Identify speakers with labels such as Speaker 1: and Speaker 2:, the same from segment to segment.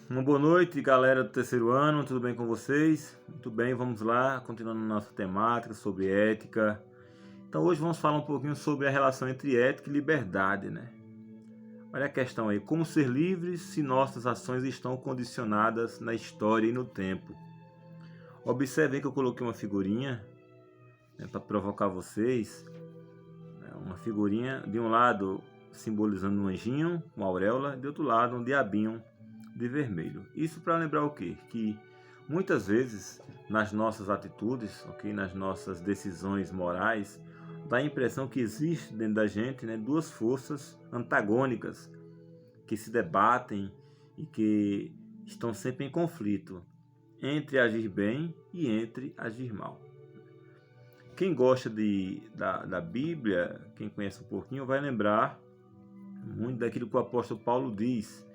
Speaker 1: Uma boa noite, galera do terceiro ano, tudo bem com vocês? Muito bem, vamos lá, continuando nossa temática sobre ética. Então hoje vamos falar um pouquinho sobre a relação entre ética e liberdade, né? Olha a questão aí, como ser livres se nossas ações estão condicionadas na história e no tempo? Observem que eu coloquei uma figurinha, né, para provocar vocês, né, uma figurinha de um lado simbolizando um anjinho, uma auréola, de outro lado um diabinho de vermelho. Isso para lembrar o quê? Que muitas vezes nas nossas atitudes, ok, nas nossas decisões morais, dá a impressão que existe dentro da gente, né, duas forças antagônicas que se debatem e que estão sempre em conflito entre agir bem e entre agir mal. Quem gosta da Bíblia, quem conhece um pouquinho, vai lembrar muito daquilo que o apóstolo Paulo diz.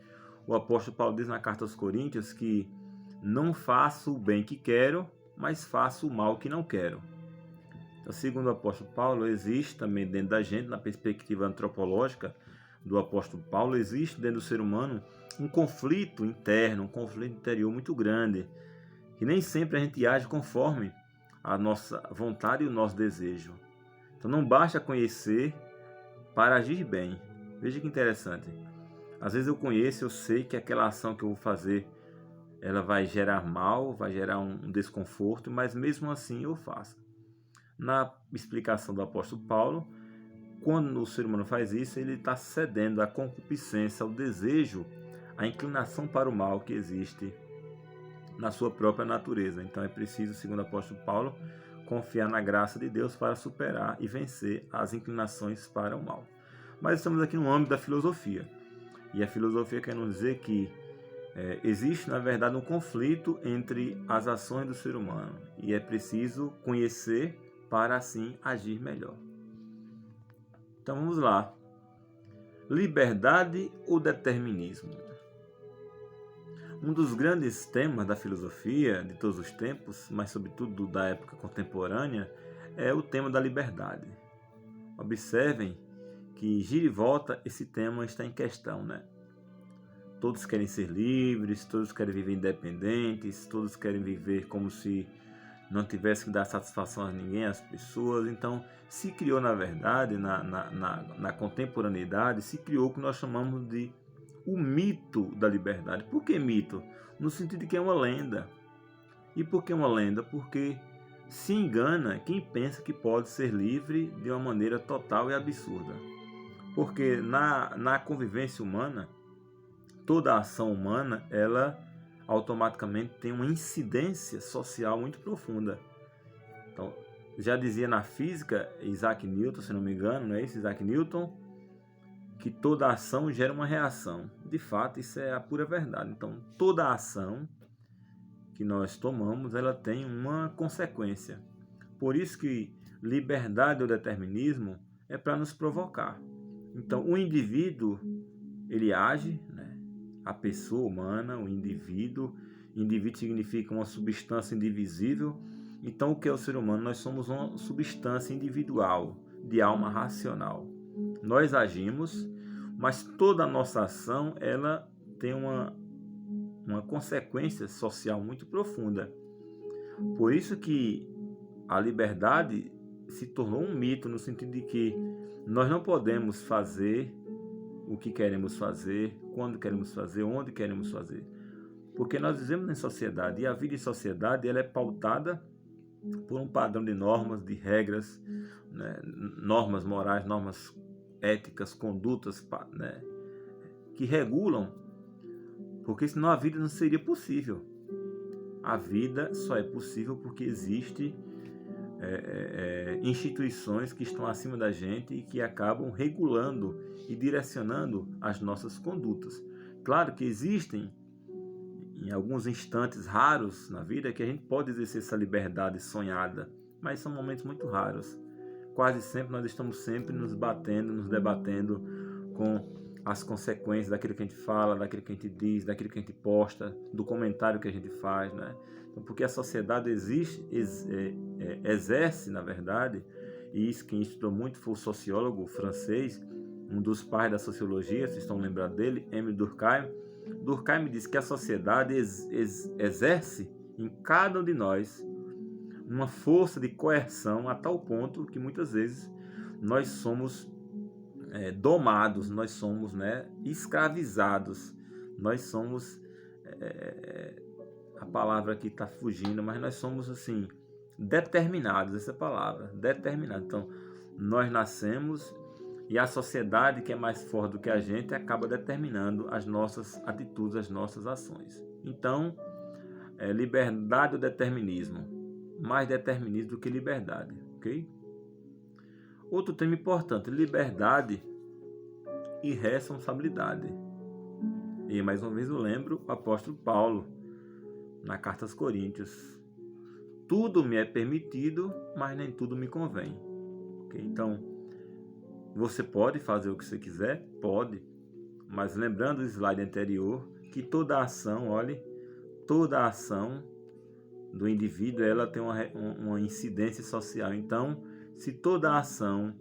Speaker 1: O apóstolo Paulo diz na carta aos Coríntios que não faço o bem que quero, mas faço o mal que não quero. Então, segundo o apóstolo Paulo, existe também dentro da gente, na perspectiva antropológica do apóstolo Paulo, existe dentro do ser humano um conflito interno, um conflito interior muito grande, que nem sempre a gente age conforme a nossa vontade e o nosso desejo. Então não basta conhecer para agir bem. Veja que interessante. Às vezes eu conheço, eu sei que aquela ação que eu vou fazer, ela vai gerar mal, vai gerar um desconforto, mas mesmo assim eu faço. Na explicação do apóstolo Paulo, quando o ser humano faz isso, ele está cedendo à concupiscência, ao desejo, à inclinação para o mal que existe na sua própria natureza. Então é preciso, segundo o apóstolo Paulo, confiar na graça de Deus para superar e vencer as inclinações para o mal. Mas estamos aqui no âmbito da filosofia. E a filosofia quer nos dizer que existe, na verdade, um conflito entre as ações do ser humano. E é preciso conhecer para, assim, agir melhor. Então vamos lá. Liberdade ou determinismo? Um dos grandes temas da filosofia de todos os tempos, mas sobretudo da época contemporânea, é o tema da liberdade. Observem que gira e volta esse tema está em questão, né? Todos querem ser livres, todos querem viver independentes, todos querem viver como se não tivesse que dar satisfação a ninguém, às pessoas. Então, se criou, na verdade, na contemporaneidade, se criou o que nós chamamos de o mito da liberdade. Por que mito? No sentido de que é uma lenda. E por que uma lenda? Porque se engana quem pensa que pode ser livre de uma maneira total e absurda. Porque na convivência humana, toda ação humana, ela automaticamente tem uma incidência social muito profunda. Então, já dizia na física, Isaac Newton, se não me engano, não é isso? Isaac Newton, que toda ação gera uma reação. De fato, isso é a pura verdade. Então, toda ação que nós tomamos, ela tem uma consequência. Por isso que liberdade ou determinismo é para nos provocar. Então, o indivíduo, ele age, né? A pessoa humana, o indivíduo significa uma substância indivisível. Então, o que é o ser humano? Nós somos uma substância individual, de alma racional. Nós agimos, mas toda a nossa ação, ela tem uma consequência social muito profunda. Por isso que a liberdade se tornou um mito, no sentido de que nós não podemos fazer o que queremos fazer, quando queremos fazer, onde queremos fazer. Porque nós vivemos em sociedade, e a vida em sociedade ela é pautada por um padrão de normas, de regras, né, normas morais, normas éticas, condutas, né, que regulam, porque senão a vida não seria possível. A vida só é possível porque existe instituições que estão acima da gente e que acabam regulando e direcionando as nossas condutas. Claro que existem, em alguns instantes raros na vida, que a gente pode exercer essa liberdade sonhada, mas são momentos muito raros. Quase sempre nós estamos sempre nos batendo, nos debatendo com as consequências daquilo que a gente fala, daquilo que a gente diz, daquilo que a gente posta, do comentário que a gente faz, né? Então, porque a sociedade exerce, na verdade, e isso quem estudou muito foi o sociólogo francês um dos pais da sociologia, vocês estão lembrados dele, Emile Durkheim. Durkheim diz que a sociedade exerce em cada um de nós uma força de coerção a tal ponto que muitas vezes nós somos domados, nós somos escravizados, nós somos, a palavra aqui está fugindo, mas nós somos assim, determinados, essa palavra, determinados. Então, nós nascemos e a sociedade que é mais forte do que a gente acaba determinando as nossas atitudes, as nossas ações. Então, liberdade ou determinismo? Mais determinismo do que liberdade, ok? Outro tema importante, liberdade e responsabilidade. E mais uma vez eu lembro o apóstolo Paulo, na carta aos Coríntios. Tudo me é permitido, mas nem tudo me convém. Okay? Então, você pode fazer o que você quiser? Pode. Mas lembrando do slide anterior, que toda ação, toda ação do indivíduo, ela tem uma incidência social. Então, se toda ação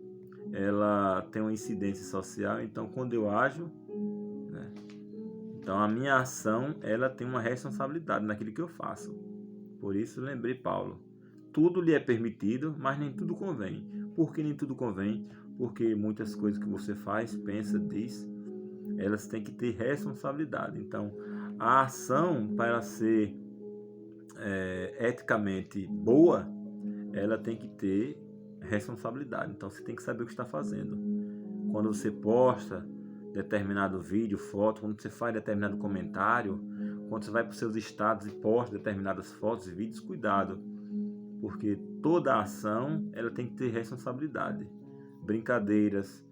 Speaker 1: ela tem uma incidência social, então quando eu ajo, então a minha ação ela tem uma responsabilidade naquilo que eu faço. Por isso lembrei Paulo. Tudo lhe é permitido, mas nem tudo convém. Por que nem tudo convém? Porque muitas coisas que você faz, pensa, diz, elas têm que ter responsabilidade. Então, a ação, para ela ser eticamente boa, ela tem que ter responsabilidade. Então, você tem que saber o que está fazendo. Quando você posta determinado vídeo, foto, quando você faz determinado comentário, quando você vai para os seus status e posta determinadas fotos e vídeos, cuidado, porque toda ação ela tem que ter responsabilidade. Brincadeiras,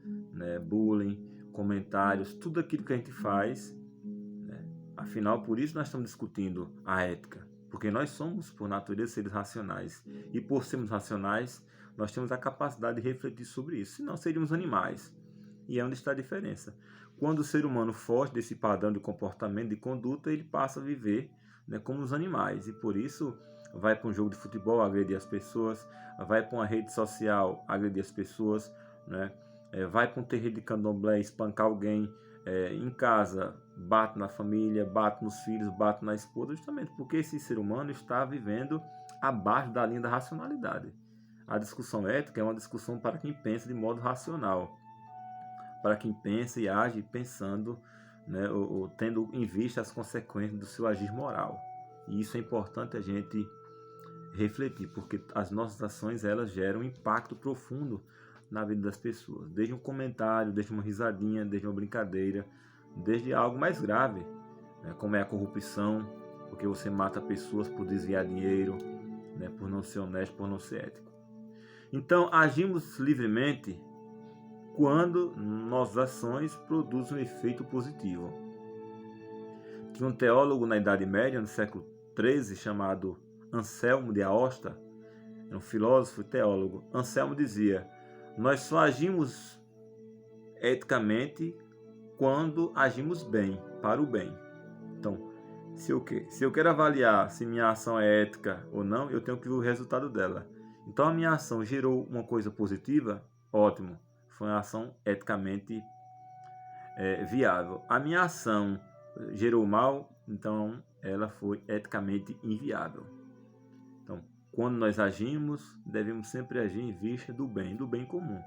Speaker 1: bullying, comentários, tudo aquilo que a gente faz, afinal, por isso nós estamos discutindo a ética, porque nós somos, por natureza, seres racionais, e por sermos racionais, nós temos a capacidade de refletir sobre isso, senão seríamos animais. E é onde está a diferença. Quando o ser humano foge desse padrão de comportamento, de conduta, ele passa a viver como os animais. E por isso vai para um jogo de futebol agredir as pessoas, vai para uma rede social agredir as pessoas, vai para um terreiro de candomblé espancar alguém, em casa bate na família, bate nos filhos, bate na esposa, justamente porque esse ser humano está vivendo abaixo da linha da racionalidade. A discussão ética é uma discussão para quem pensa de modo racional, para quem pensa e age pensando, ou tendo em vista as consequências do seu agir moral. E isso é importante a gente refletir, porque as nossas ações elas geram um impacto profundo na vida das pessoas. Desde um comentário, desde uma risadinha, desde uma brincadeira, desde algo mais grave, como é a corrupção, porque você mata pessoas por desviar dinheiro, por não ser honesto, por não ser ético. Então, agimos livremente quando nossas ações produzem um efeito positivo. Tinha um teólogo na Idade Média, no século XIII, chamado Anselmo de Aosta, um filósofo e teólogo. Anselmo dizia: nós só agimos eticamente quando agimos bem, para o bem. Então, se eu quero avaliar se minha ação é ética ou não, eu tenho que ver o resultado dela. Então, a minha ação gerou uma coisa positiva, ótimo. Foi uma ação eticamente viável. A minha ação gerou mal, então ela foi eticamente inviável. Então, quando nós agimos, devemos sempre agir em vista do bem comum.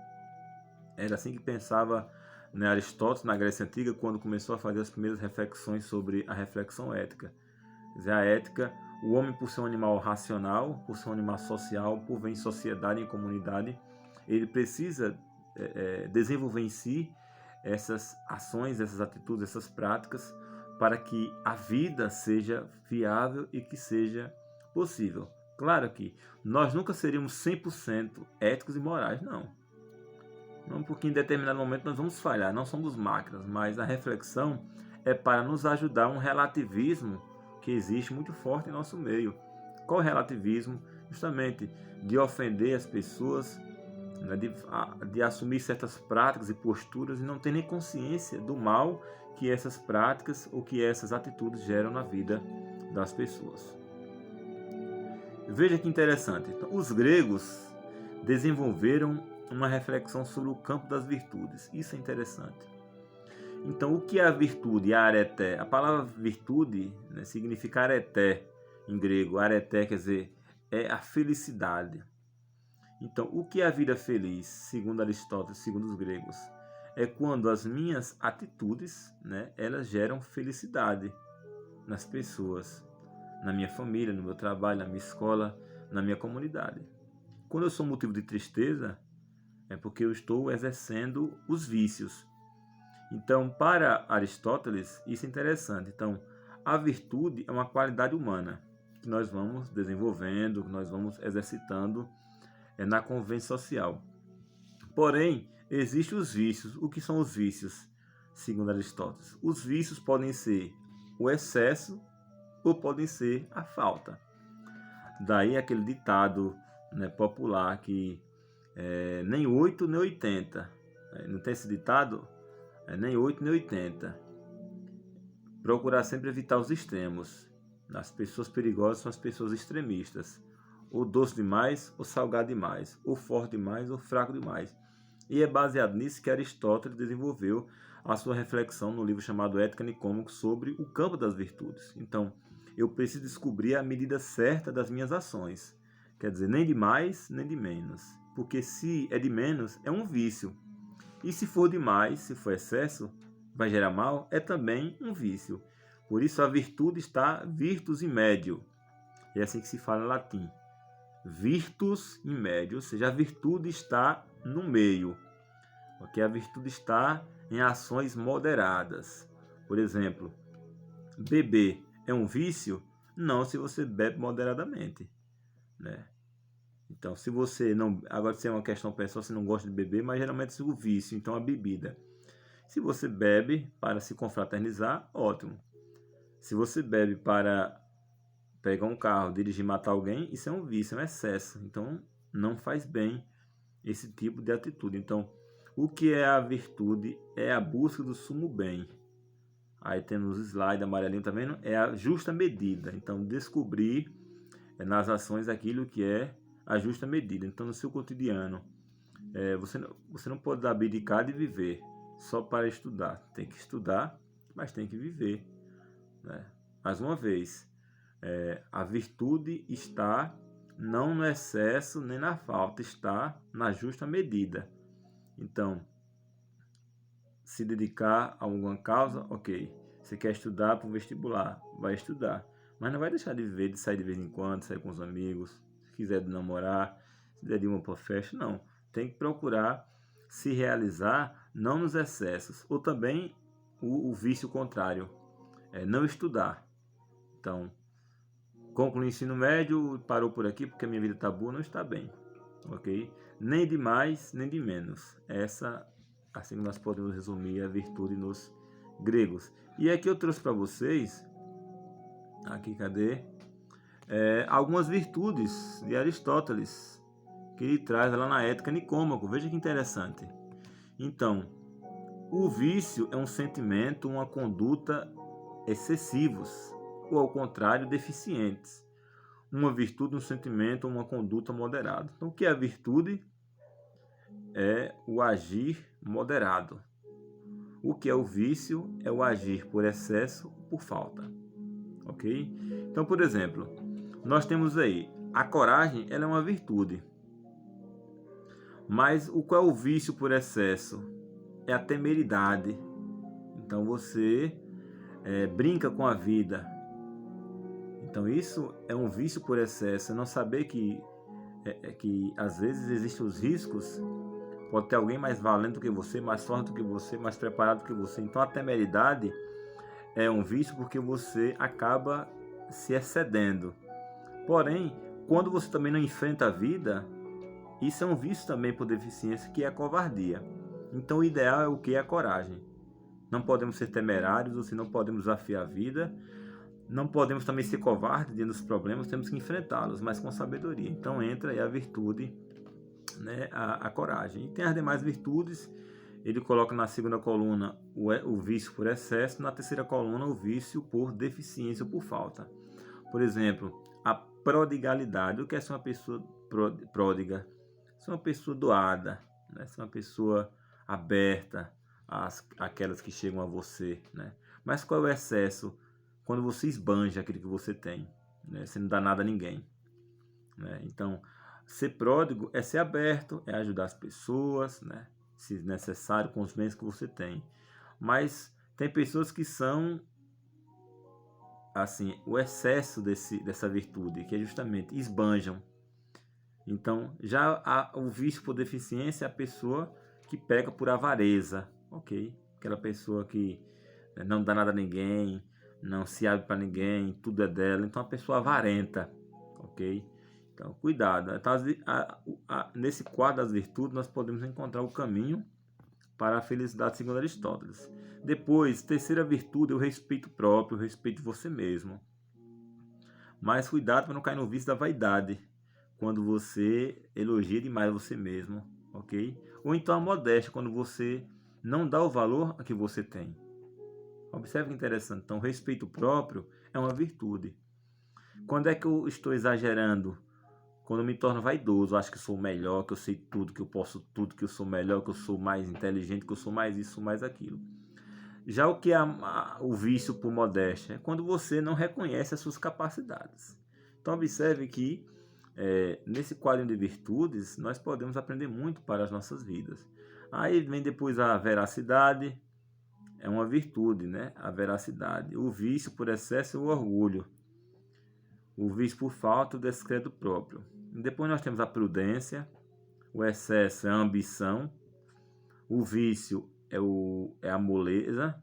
Speaker 1: Era assim que pensava Aristóteles na Grécia Antiga, quando começou a fazer as primeiras reflexões sobre a reflexão ética. Quer dizer, a ética, o homem, por ser um animal racional, por ser um animal social, por viver em sociedade, em comunidade, ele precisa desenvolver em si essas ações, essas atitudes, essas práticas, para que a vida seja viável e que seja possível. Claro que nós nunca seríamos 100% éticos e morais, não. Não, porque em determinado momento nós vamos falhar, não somos máquinas, mas a reflexão é para nos ajudar um relativismo que existe muito forte em nosso meio. Qual o relativismo? Justamente de ofender as pessoas, de assumir certas práticas e posturas e não ter nem consciência do mal que essas práticas ou que essas atitudes geram na vida das pessoas. Veja que interessante. Então, os gregos desenvolveram uma reflexão sobre o campo das virtudes. Isso é interessante. Então, o que é a virtude? A areté. A palavra virtude, né, significa areté em grego. Areté quer dizer é a felicidade. Então, o que é a vida feliz, segundo Aristóteles, segundo os gregos? É quando as minhas atitudes, né, elas geram felicidade nas pessoas, na minha família, no meu trabalho, na minha escola, na minha comunidade. Quando eu sou motivo de tristeza, é porque eu estou exercendo os vícios. Então, para Aristóteles, isso é interessante. Então, a virtude é uma qualidade humana que nós vamos desenvolvendo, que nós vamos exercitando na convivência social. Porém, existem os vícios. O que são os vícios, segundo Aristóteles? Os vícios podem ser o excesso ou podem ser a falta. Daí aquele ditado, né, popular que nem 8 nem 80. Não tem esse ditado? Nem 8 nem 80. Procurar sempre evitar os extremos. As pessoas perigosas são as pessoas extremistas. Ou doce demais, ou salgado demais. Ou forte demais, ou fraco demais. E é baseado nisso que Aristóteles desenvolveu a sua reflexão no livro chamado Ética Nicômaco sobre o campo das virtudes. Então, eu preciso descobrir a medida certa das minhas ações. Quer dizer, nem de mais, nem de menos. Porque se é de menos, é um vício. E se for demais, se for excesso, vai gerar mal, é também um vício. Por isso a virtude está virtus in medio. É assim que se fala em latim. Virtus in medio, ou seja, a virtude está no meio. Porque a virtude está em ações moderadas. Por exemplo, beber é um vício? Não, se você bebe moderadamente, né? Então, se você não... Agora, se é uma questão pessoal, você não gosta de beber, mas geralmente é o vício, então a bebida. Se você bebe para se confraternizar, ótimo. Se você bebe para pegar um carro, dirigir e matar alguém, isso é um vício, é um excesso. Então, não faz bem esse tipo de atitude. Então, o que é a virtude? É a busca do sumo bem. Aí temos os slides amarelinho, tá vendo? É a justa medida. Então, descobrir nas ações aquilo que é a justa medida. Então, no seu cotidiano, você não pode abdicar de viver só para estudar. Tem que estudar, mas tem que viver, né? Mais uma vez, a virtude está não no excesso nem na falta, está na justa medida. Então, se dedicar a alguma causa, ok. Você quer estudar para o vestibular, vai estudar. Mas não vai deixar de viver, de sair de vez em quando, sair com os amigos. Se quiser namorar, se der de uma para festa, não. Tem que procurar se realizar, não nos excessos. Ou também o vício contrário, não estudar. Então, concluí o ensino médio, parou por aqui porque a minha vida está boa, não está bem. Ok? Nem de mais, nem de menos. Essa, assim nós podemos resumir a virtude nos gregos. E aqui eu trouxe para vocês, aqui cadê? Algumas virtudes de Aristóteles, que ele traz lá na Ética Nicômaco. Veja que interessante. Então, o vício é um sentimento, uma conduta excessivos, ou ao contrário, deficientes. Uma virtude, um sentimento, uma conduta moderada. Então, o que é a virtude? É o agir moderado. O que é o vício? É o agir por excesso ou por falta. Ok? Então, por exemplo, nós temos aí a coragem, ela é uma virtude. Mas qual é o vício por excesso? É a temeridade. Então você brinca com a vida. Então isso é um vício por excesso. Não saber que às vezes existem os riscos. Pode ter alguém mais valente do que você, mais forte do que você, mais preparado do que você. Então a temeridade é um vício porque você acaba se excedendo. Porém, quando você também não enfrenta a vida, isso é um vício também por deficiência, que é a covardia. Então o ideal é o que? É a coragem. Não podemos ser temerários, ou seja, não podemos desafiar a vida. Não podemos também ser covardes diante dos problemas, temos que enfrentá-los, mas com sabedoria. Então entra aí a virtude, né, a coragem. E tem as demais virtudes, ele coloca na segunda coluna o vício por excesso, na terceira coluna o vício por deficiência ou por falta. Por exemplo, a prodigalidade. O que é ser uma pessoa pródiga? Ser uma pessoa doada, né? Ser uma pessoa aberta àquelas que chegam a você, né? Mas qual é o excesso? Quando você esbanja aquilo que você tem, né? Você não dá nada a ninguém, né? Então, ser pródigo é ser aberto, é ajudar as pessoas, né? Se necessário, com os bens que você tem. Mas tem pessoas que são, assim, o excesso dessa virtude, que é justamente esbanjam. Então, já o vício por deficiência é a pessoa que peca por avareza, ok? Aquela pessoa que não dá nada a ninguém, não se abre para ninguém, tudo é dela. Então, a pessoa avarenta, ok? Então, cuidado. Então, nesse quadro das virtudes, nós podemos encontrar o caminho para a felicidade segundo Aristóteles. Depois, terceira virtude, o respeito próprio, o respeito de você mesmo. Mas cuidado para não cair no vício da vaidade, quando você elogia demais você mesmo, ok? Ou então a modéstia, quando você não dá o valor a que você tem. Observe que interessante. Então, o respeito próprio é uma virtude. Quando é que eu estou exagerando? Quando eu me torno vaidoso, eu acho que eu sou o melhor, que eu sei tudo, que eu posso tudo, que eu sou melhor, que eu sou mais inteligente, que eu sou mais isso, mais aquilo. Já o que é o vício por modéstia é quando você não reconhece as suas capacidades. Então, observe que nesse quadro de virtudes, nós podemos aprender muito para as nossas vidas. Aí vem depois a veracidade, é uma virtude, né? A veracidade. O vício por excesso é o orgulho. O vício por falta, o descrédito próprio. E depois nós temos a prudência, o excesso é a ambição, o vício é a moleza.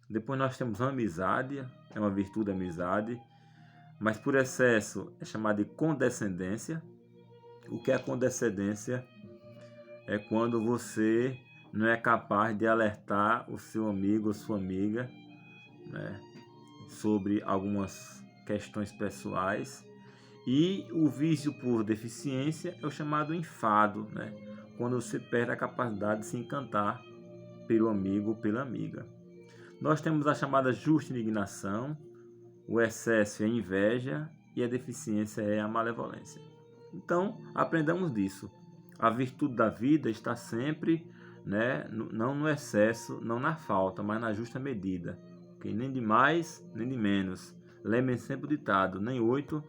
Speaker 1: Depois nós temos a amizade, é uma virtude a amizade, mas por excesso é chamada de condescendência. O que é condescendência? É quando você não é capaz de alertar o seu amigo ou sua amiga, né, sobre algumas questões pessoais. E o vício por deficiência é o chamado enfado, né, quando você perde a capacidade de se encantar pelo amigo ou pela amiga. Nós temos a chamada justa indignação, o excesso é a inveja e a deficiência é a malevolência. Então, aprendamos disso. A virtude da vida está sempre, né, não no excesso, não na falta, mas na justa medida. Okay? Nem de mais, nem de menos. Lembrem sempre o ditado, nem 8,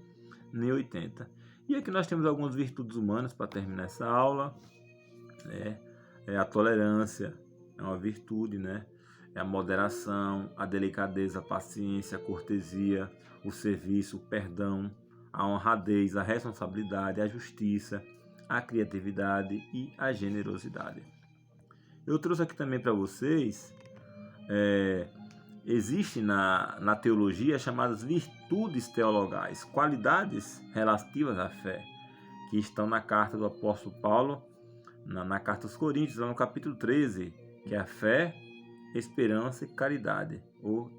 Speaker 1: nem 80. E aqui nós temos algumas virtudes humanas para terminar essa aula. A tolerância é uma virtude, né? É a moderação, a delicadeza, a paciência, a cortesia, o serviço, o perdão, a honradez, a responsabilidade, a justiça, a criatividade e a generosidade. Eu trouxe aqui também para vocês, existe na teologia chamadas virtudes teologais, qualidades relativas à fé, que estão na carta do apóstolo Paulo, na carta aos Coríntios, lá no capítulo 13, que é a fé, esperança e caridade, ou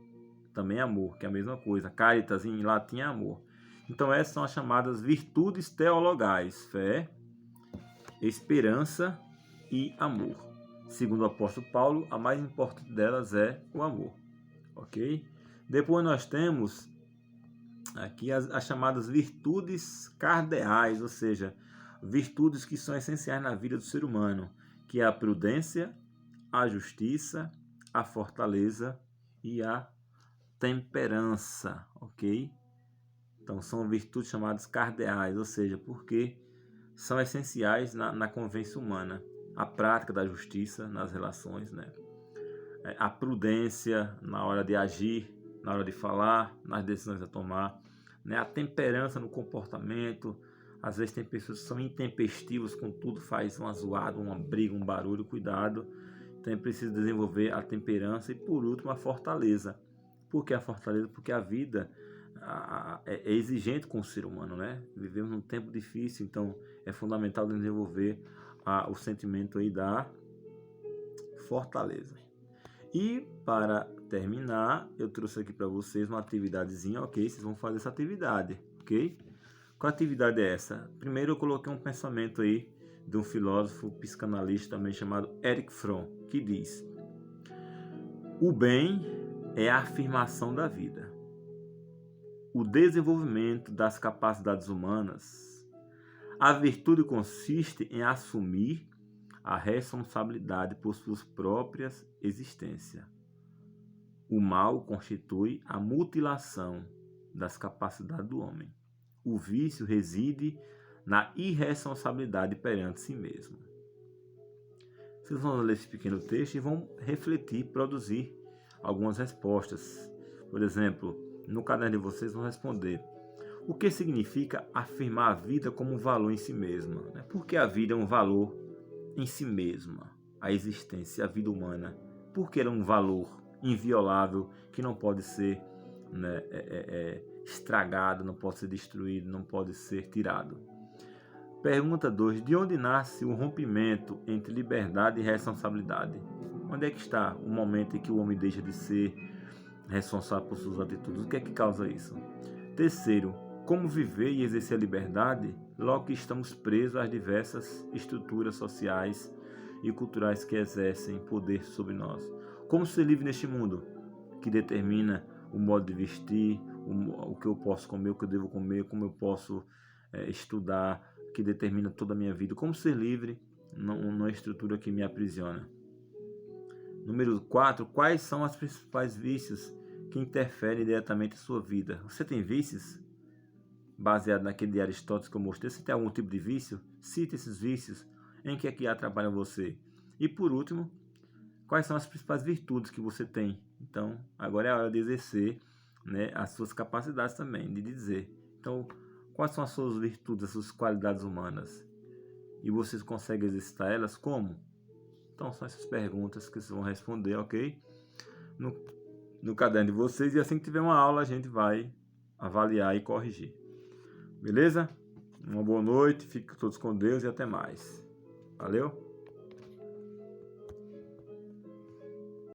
Speaker 1: também amor, que é a mesma coisa. Caritas em latim é amor. Então essas são as chamadas virtudes teologais, fé, esperança e amor. Segundo o apóstolo Paulo, a mais importante delas é o amor, ok? Depois nós temos aqui as chamadas virtudes cardeais, ou seja, virtudes que são essenciais na vida do ser humano, que é a prudência, a justiça, a fortaleza e a temperança, ok? Então são virtudes chamadas cardeais, ou seja, porque são essenciais na convivência humana. A prática da justiça nas relações, né? A prudência na hora de agir, na hora de falar, nas decisões a tomar, né? A temperança no comportamento. Às vezes tem pessoas que são intempestivas com tudo, faz uma zoada, uma briga, um barulho, cuidado. Então é preciso desenvolver a temperança e, por último, a fortaleza. Por que a fortaleza? Porque a vida é exigente com o ser humano, né? Vivemos num tempo difícil, então é fundamental desenvolver o sentimento aí da fortaleza. E para terminar, eu trouxe aqui para vocês uma atividadezinha, ok? Vocês vão fazer essa atividade, ok? Qual atividade é essa? Primeiro eu coloquei um pensamento aí de um filósofo psicanalista também chamado Erich Fromm, que diz: o bem é a afirmação da vida. O desenvolvimento das capacidades humanas. A virtude consiste em assumir a responsabilidade por suas próprias existências. O mal constitui a mutilação das capacidades do homem. O vício reside na irresponsabilidade perante si mesmo. Vocês vão ler esse pequeno texto e vão refletir, produzir algumas respostas. Por exemplo, no caderno de vocês vão responder: o que significa afirmar a vida como um valor em si mesma? Por que a vida é um valor em si mesma? A existência, a vida humana, por que ela é um valor inviolável que não pode ser estragado, não pode ser destruído, não pode ser tirado? Pergunta 2. De onde nasce o rompimento entre liberdade e responsabilidade? Onde é que está o momento em que o homem deixa de ser responsável por suas atitudes? O que é que causa isso? Terceiro, como viver e exercer a liberdade logo que estamos presos às diversas estruturas sociais e culturais que exercem poder sobre nós? Como ser livre neste mundo que determina o modo de vestir, o que eu posso comer, o que eu devo comer, como eu posso estudar, que determina toda a minha vida? Como ser livre numa estrutura que me aprisiona? Número 4, quais são os principais vícios que interferem diretamente em sua vida? Você tem vícios? Baseado naquele de Aristóteles que eu mostrei, você tem algum tipo de vício? Cite esses vícios, em que é que atrapalham você. E por último, quais são as principais virtudes que você tem? Então, agora é a hora de exercer, as suas capacidades também, de dizer. Então, quais são as suas virtudes, as suas qualidades humanas? E vocês conseguem exercitar elas como? Então, são essas perguntas que vocês vão responder, ok? No caderno de vocês. E assim que tiver uma aula, a gente vai avaliar e corrigir. Beleza? Uma boa noite, fiquem todos com Deus e até mais. Valeu?